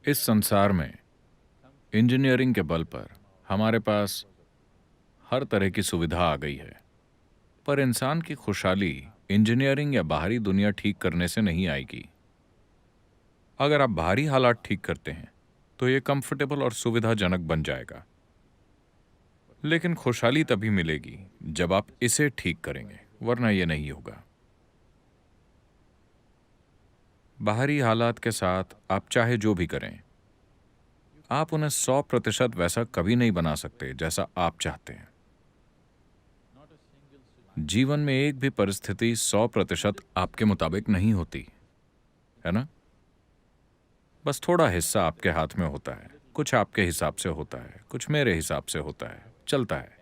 इस संसार में इंजीनियरिंग के बल पर हमारे पास हर तरह की सुविधा आ गई है, पर इंसान की खुशहाली इंजीनियरिंग या बाहरी दुनिया ठीक करने से नहीं आएगी। अगर आप बाहरी हालात ठीक करते हैं तो ये कंफर्टेबल और सुविधाजनक बन जाएगा, लेकिन खुशहाली तभी मिलेगी जब आप इसे ठीक करेंगे, वरना ये नहीं होगा। बाहरी हालात के साथ आप चाहे जो भी करें, आप उन्हें 100% वैसा कभी नहीं बना सकते जैसा आप चाहते हैं। जीवन में एक भी परिस्थिति 100% आपके मुताबिक नहीं होती, है ना? बस थोड़ा हिस्सा आपके हाथ में होता है, कुछ आपके हिसाब से होता है, कुछ मेरे हिसाब से होता है, चलता है।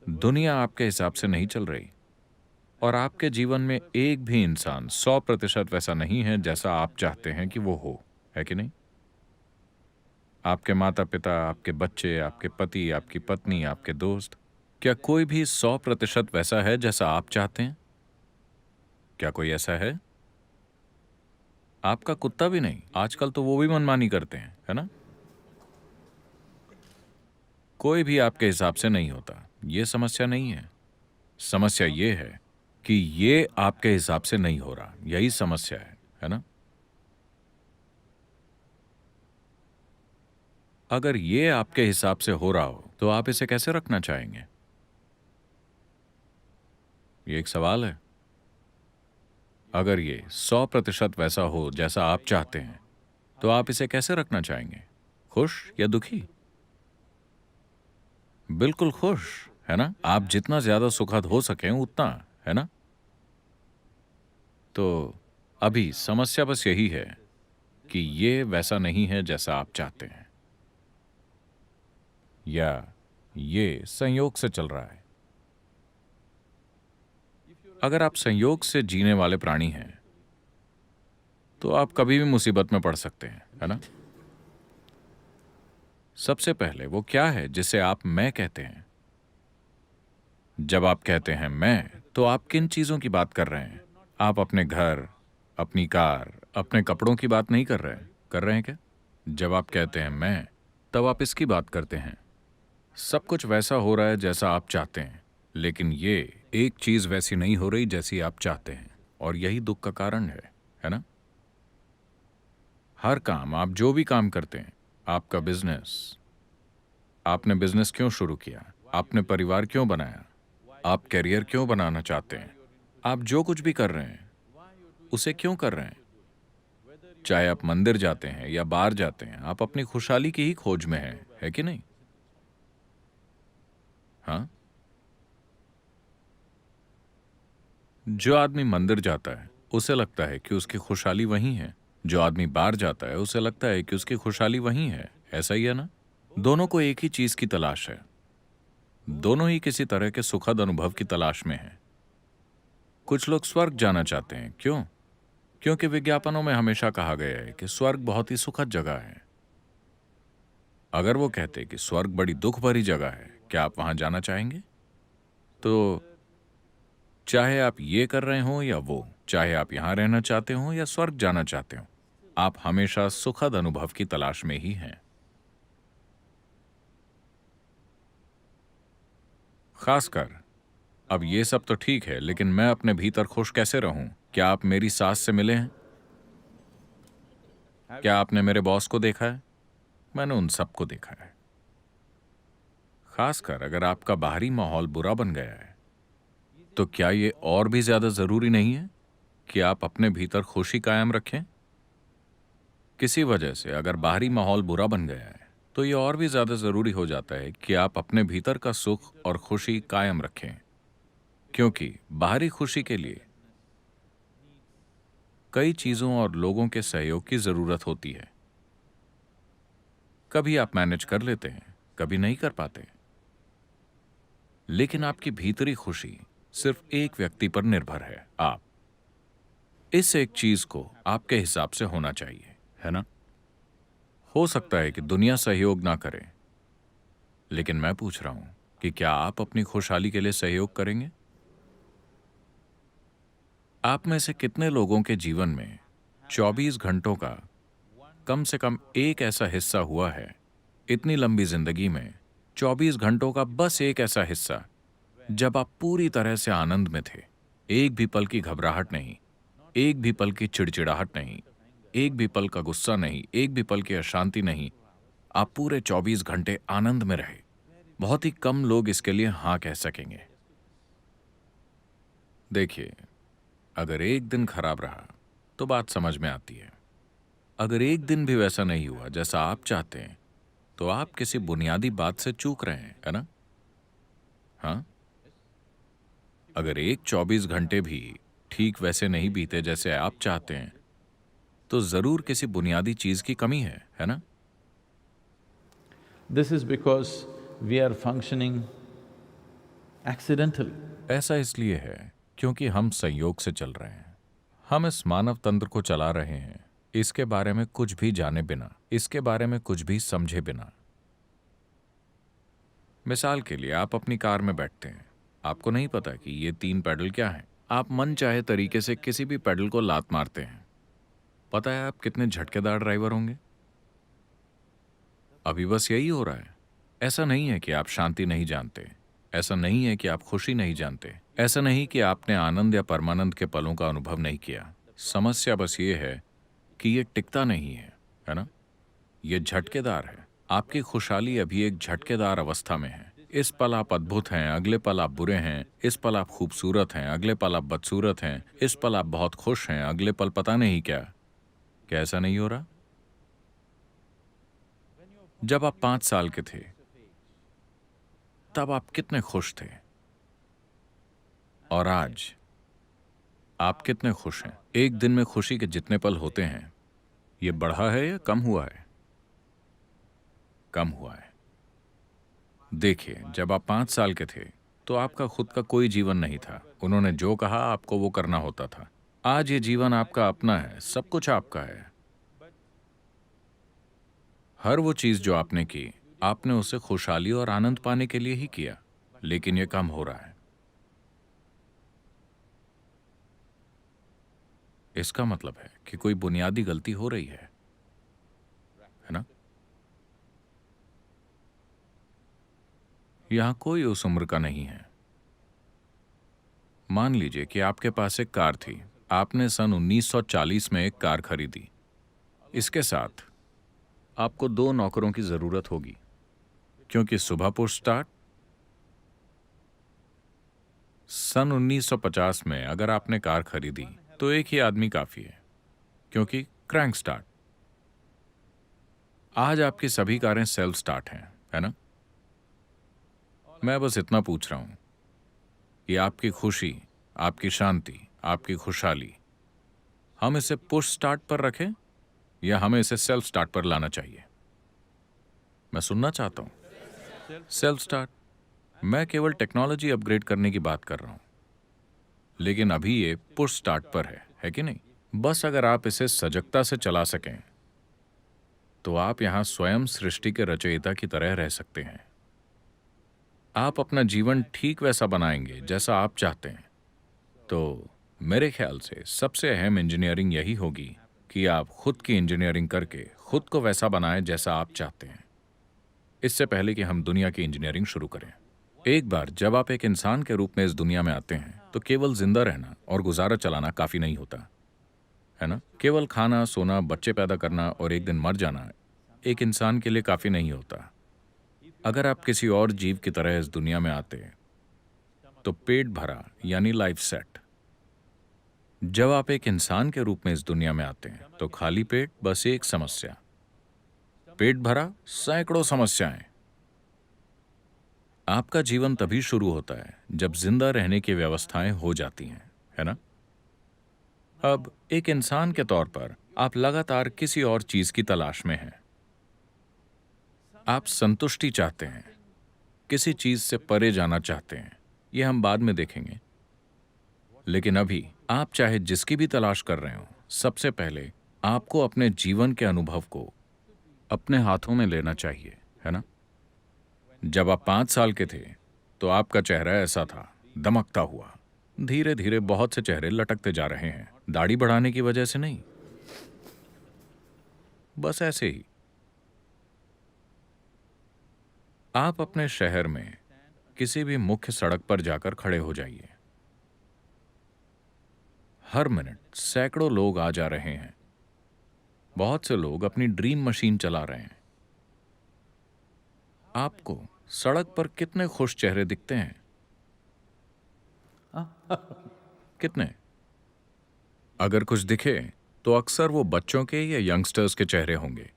दुनिया आपके हिसाब से नहीं चल रही, और आपके जीवन में एक भी इंसान 100% वैसा नहीं है जैसा आप चाहते हैं कि वो हो, है कि नहीं? आपके माता पिता, आपके बच्चे, आपके पति, आपकी पत्नी, आपके दोस्त, क्या कोई भी 100% वैसा है जैसा आप चाहते हैं? क्या कोई ऐसा है? आपका कुत्ता भी नहीं। आजकल तो वो भी मनमानी करते हैं, है ना? कोई भी आपके हिसाब से नहीं होता। ये समस्या नहीं है। समस्या ये है कि ये आपके हिसाब से नहीं हो रहा। यही समस्या है ना? अगर ये आपके हिसाब से हो रहा हो, तो आप इसे कैसे रखना चाहेंगे? ये एक सवाल है। अगर ये 100% वैसा हो जैसा आप चाहते हैं, तो आप इसे कैसे रखना चाहेंगे? खुश या दुखी? बिल्कुल खुश, है ना? आप जितना ज्यादा सुखद हो सकें उतना, है ना? तो अभी समस्या बस यही है कि ये वैसा नहीं है जैसा आप चाहते हैं, या ये संयोग से चल रहा है। अगर आप संयोग से जीने वाले प्राणी हैं, तो आप कभी भी मुसीबत में पड़ सकते हैं, है ना? सबसे पहले वो क्या है जिसे आप मैं कहते हैं? जब आप कहते हैं मैं, तो आप किन चीजों की बात कर रहे हैं? आप अपने घर, अपनी कार, अपने कपड़ों की बात नहीं कर रहे हैं? कर रहे हैं क्या? जब आप कहते हैं मैं, तब आप इसकी बात करते हैं। सब कुछ वैसा हो रहा है जैसा आप चाहते हैं, लेकिन ये एक चीज वैसी नहीं हो रही जैसी आप चाहते हैं, और यही दुख का कारण है ना? हर काम, आप जो भी काम करते हैं, आपका बिजनेस, आपने बिजनेस क्यों शुरू किया? आपने परिवार क्यों बनाया? आप करियर क्यों बनाना चाहते हैं? आप जो कुछ भी कर रहे हैं, उसे क्यों कर रहे हैं? चाहे आप मंदिर जाते हैं या बाहर जाते हैं, आप अपनी खुशहाली की ही खोज में हैं, है कि नहीं? हाँ? जो आदमी मंदिर जाता है, उसे लगता है कि उसकी खुशहाली वहीं है। जो आदमी बाहर जाता है, उसे लगता है कि उसकी खुशहाली वहीं है। ऐसा ही है ना? दोनों को एक ही चीज की तलाश है। दोनों ही किसी तरह के सुखद अनुभव की तलाश में हैं। कुछ लोग स्वर्ग जाना चाहते हैं। क्यों? क्योंकि विज्ञापनों में हमेशा कहा गया है कि स्वर्ग बहुत ही सुखद जगह है। अगर वो कहते कि स्वर्ग बड़ी दुख भरी जगह है, क्या आप वहां जाना चाहेंगे? तो चाहे आप ये कर रहे हो या वो, चाहे आप यहां रहना चाहते हो या स्वर्ग जाना चाहते हो, आप हमेशा सुखद अनुभव की तलाश में ही हैं। खासकर अब ये सब तो ठीक है, लेकिन मैं अपने भीतर खुश कैसे रहूं? क्या आप मेरी सास से मिले हैं? क्या आपने मेरे बॉस को देखा है? मैंने उन सबको देखा है। खासकर अगर आपका बाहरी माहौल बुरा बन गया है, तो क्या ये और भी ज्यादा जरूरी नहीं है कि आप अपने भीतर खुशी कायम रखें? किसी वजह से अगर बाहरी माहौल बुरा बन गया है, तो ये और भी ज्यादा जरूरी हो जाता है कि आप अपने भीतर का सुख और खुशी कायम रखें, क्योंकि बाहरी खुशी के लिए कई चीजों और लोगों के सहयोग की जरूरत होती है। कभी आप मैनेज कर लेते हैं, कभी नहीं कर पाते, लेकिन आपकी भीतरी खुशी सिर्फ एक व्यक्ति पर निर्भर है, आप। इस एक चीज को आपके हिसाब से होना चाहिए, है ना? हो सकता है कि दुनिया सहयोग ना करे, लेकिन मैं पूछ रहा हूं कि क्या आप अपनी खुशहाली के लिए सहयोग करेंगे? आप में से कितने लोगों के जीवन में 24 घंटों का कम से कम एक ऐसा हिस्सा हुआ है इतनी लंबी जिंदगी में, 24 घंटों का बस एक ऐसा हिस्सा जब आप पूरी तरह से आनंद में थे। एक भी पल की घबराहट नहीं, एक भी पल की चिड़चिड़ाहट नहीं, एक भी पल का गुस्सा नहीं, एक भी पल की अशांति नहीं। आप पूरे 24 घंटे आनंद में रहे। बहुत ही कम लोग इसके लिए हां कह सकेंगे। देखिए, अगर एक दिन खराब रहा तो बात समझ में आती है। अगर एक दिन भी वैसा नहीं हुआ जैसा आप चाहते हैं, तो आप किसी बुनियादी बात से चूक रहे हैं, है ना? हाँ। अगर एक 24 घंटे भी ठीक वैसे नहीं बीते जैसे आप चाहते हैं, तो जरूर किसी बुनियादी चीज की कमी है ना? This is because we are functioning accidentally. ऐसा इसलिए है क्योंकि हम संयोग से चल रहे हैं। हम इस मानव तंत्र को चला रहे हैं इसके बारे में कुछ भी जाने बिना, इसके बारे में कुछ भी समझे बिना। मिसाल के लिए, आप अपनी कार में बैठते हैं, आपको नहीं पता कि ये 3 पैडल क्या हैं। आप मन चाहे तरीके से किसी भी पैडल को लात मारते हैं। पता है आप कितने झटकेदार ड्राइवर होंगे? अभी बस यही हो रहा है। ऐसा नहीं है कि आप शांति नहीं जानते, ऐसा नहीं है कि आप खुशी नहीं जानते, ऐसा नहीं कि आपने आनंद या परमानंद के पलों का अनुभव नहीं किया। समस्या बस ये है कि ये टिकता नहीं है ना? ये झटकेदार है। आपकी खुशहाली अभी एक झटकेदार अवस्था में है। इस पल आप अद्भुत हैं, अगले पल आप बुरे हैं। इस पल आप खूबसूरत हैं, अगले पल आप बदसूरत हैं। इस पल आप बहुत खुश हैं, अगले पल पता नहीं क्या। क्या ऐसा नहीं हो रहा? जब आप 5 साल के थे, तब आप कितने खुश थे, और आज आप कितने खुश हैं? एक दिन में खुशी के जितने पल होते हैं, ये बढ़ा है या कम हुआ है? कम हुआ है। देखिए, जब आप 5 साल के थे, तो आपका खुद का कोई जीवन नहीं था। उन्होंने जो कहा आपको वो करना होता था। आज ये जीवन आपका अपना है, सब कुछ आपका है। हर वो चीज जो आपने की, आपने उसे खुशहाली और आनंद पाने के लिए ही किया, लेकिन ये कम हो रहा है। इसका मतलब है कि कोई बुनियादी गलती हो रही है ना? यहां कोई उस उम्र का नहीं है। मान लीजिए कि आपके पास एक कार थी। आपने सन 1940 में एक कार खरीदी। इसके साथ आपको 2 नौकरों की जरूरत होगी, क्योंकि सुबह पुश स्टार्ट। सन 1950 में अगर आपने कार खरीदी तो एक ही आदमी काफी है, क्योंकि क्रैंक स्टार्ट। आज आपकी सभी कारें सेल्फ स्टार्ट हैं, है ना? मैं बस इतना पूछ रहा हूं कि आपकी खुशी, आपकी शांति, आपकी खुशहाली, हम इसे पुश स्टार्ट पर रखें या हमें इसे सेल्फ स्टार्ट पर लाना चाहिए? मैं सुनना चाहता हूं। Self start. मैं केवल टेक्नोलॉजी अपग्रेड करने की बात कर रहा हूं, लेकिन अभी ये पुश स्टार्ट पर है कि नहीं? बस अगर आप इसे सजगता से चला सकें, तो आप यहां स्वयं सृष्टि के रचयिता की तरह रह सकते हैं। आप अपना जीवन ठीक वैसा बनाएंगे जैसा आप चाहते हैं। तो मेरे ख्याल से सबसे अहम इंजीनियरिंग यही होगी कि आप खुद की इंजीनियरिंग करके खुद को वैसा बनाएं जैसा आप चाहते हैं, इससे पहले कि हम दुनिया की इंजीनियरिंग शुरू करें। एक बार जब आप एक इंसान के रूप में इस दुनिया में आते हैं, तो केवल जिंदा रहना और गुजारा चलाना काफी नहीं होता, है ना? केवल खाना, सोना, बच्चे पैदा करना और एक दिन मर जाना एक इंसान के लिए काफी नहीं होता। अगर आप किसी और जीव की तरह इस दुनिया में आते, तो पेट भरा यानी लाइफ सेट। जब आप एक इंसान के रूप में इस दुनिया में आते हैं, तो खाली पेट बस एक समस्या, पेट भरा सैकड़ों समस्याएं। आपका जीवन तभी शुरू होता है जब जिंदा रहने की व्यवस्थाएं हो जाती हैं, है ना? अब एक इंसान के तौर पर आप लगातार किसी और चीज की तलाश में हैं। आप संतुष्टि चाहते हैं, किसी चीज से परे जाना चाहते हैं। यह हम बाद में देखेंगे। लेकिन अभी आप चाहे जिसकी भी तलाश कर रहे हो, सबसे पहले आपको अपने जीवन के अनुभव को अपने हाथों में लेना चाहिए, है ना? जब आप 5 साल के थे, तो आपका चेहरा ऐसा था, दमकता हुआ। धीरे धीरे बहुत से चेहरे लटकते जा रहे हैं, दाढ़ी बढ़ाने की वजह से नहीं, बस ऐसे ही। आप अपने शहर में किसी भी मुख्य सड़क पर जाकर खड़े हो जाइए। हर मिनट सैकड़ों लोग आ जा रहे हैं। बहुत से लोग अपनी ड्रीम मशीन चला रहे हैं। आपको सड़क पर कितने खुश चेहरे दिखते हैं? कितने? अगर कुछ दिखे तो अक्सर वो बच्चों के या यंगस्टर्स के चेहरे होंगे।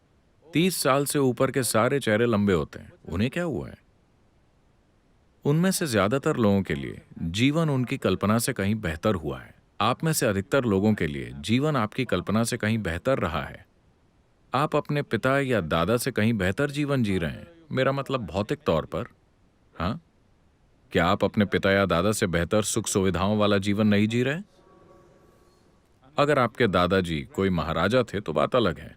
30 साल से ऊपर के सारे चेहरे लंबे होते हैं। उन्हें क्या हुआ है? उनमें से ज्यादातर लोगों के लिए जीवन उनकी कल्पना से कहीं बेहतर हुआ है। आप में से अधिकतर लोगों के लिए जीवन आपकी कल्पना से कहीं बेहतर रहा है। आप अपने पिता या दादा से कहीं बेहतर जीवन जी रहे हैं। मेरा मतलब भौतिक तौर पर। हाँ, क्या आप अपने पिता या दादा से बेहतर सुख सुविधाओं वाला जीवन नहीं जी रहे? अगर आपके दादाजी कोई महाराजा थे तो बात अलग है।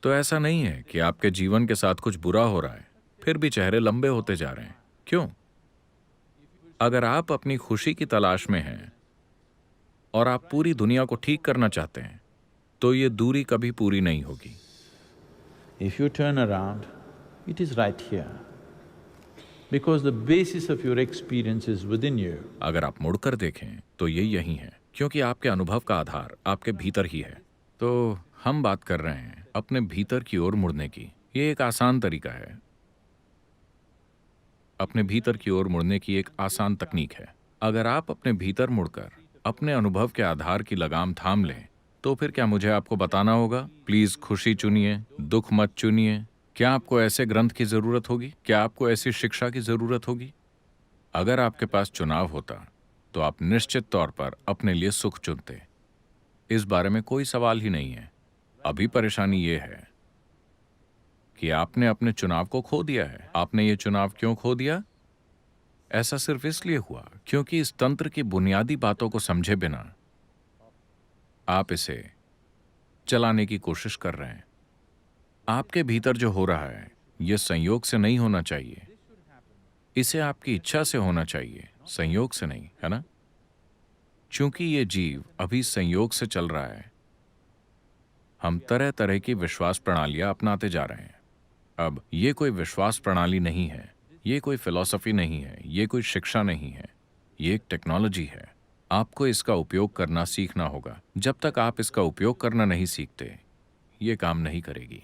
तो ऐसा नहीं है कि आपके जीवन के साथ कुछ बुरा हो रहा है, फिर भी चेहरे लंबे होते जा रहे हैं। क्यों? अगर आप अपनी खुशी की तलाश में हैं और आप पूरी दुनिया को ठीक करना चाहते हैं, तो ये दूरी कभी पूरी नहीं होगी। If you turn around, it is right here. Because the basis of your experience is within you. अगर आप मुड़कर देखें तो ये यही है, क्योंकि आपके अनुभव का आधार आपके भीतर ही है। तो हम बात कर रहे हैं अपने भीतर की ओर मुड़ने की। ये एक आसान तरीका है। अपने भीतर की ओर मुड़ने की एक आसान तकनीक है। अगर आप अपने भीतर मुड़कर अपने अनुभव के आधार की लगाम थाम लें, तो फिर क्या मुझे आपको बताना होगा, प्लीज खुशी चुनिए, दुख मत चुनिए? क्या आपको ऐसे ग्रंथ की जरूरत होगी? क्या आपको ऐसी शिक्षा की जरूरत होगी? अगर आपके पास चुनाव होता तो आप निश्चित तौर पर अपने लिए सुख चुनते। इस बारे में कोई सवाल ही नहीं है। अभी परेशानी यह है कि आपने अपने चुनाव को खो दिया है। आपने ये चुनाव क्यों खो दिया? ऐसा सिर्फ इसलिए हुआ क्योंकि इस तंत्र की बुनियादी बातों को समझे बिना आप इसे चलाने की कोशिश कर रहे हैं। आपके भीतर जो हो रहा है यह संयोग से नहीं होना चाहिए। इसे आपकी इच्छा से होना चाहिए, संयोग से नहीं, है ना? चूंकि ये जीव अभी संयोग से चल रहा है, हम तरह तरह की विश्वास प्रणालियां अपनाते जा रहे हैं। अब ये कोई विश्वास प्रणाली नहीं है, ये कोई फिलॉसफी नहीं है, ये कोई शिक्षा नहीं है, ये एक टेक्नोलॉजी है। आपको इसका उपयोग करना सीखना होगा। जब तक आप इसका उपयोग करना नहीं सीखते, ये काम नहीं करेगी।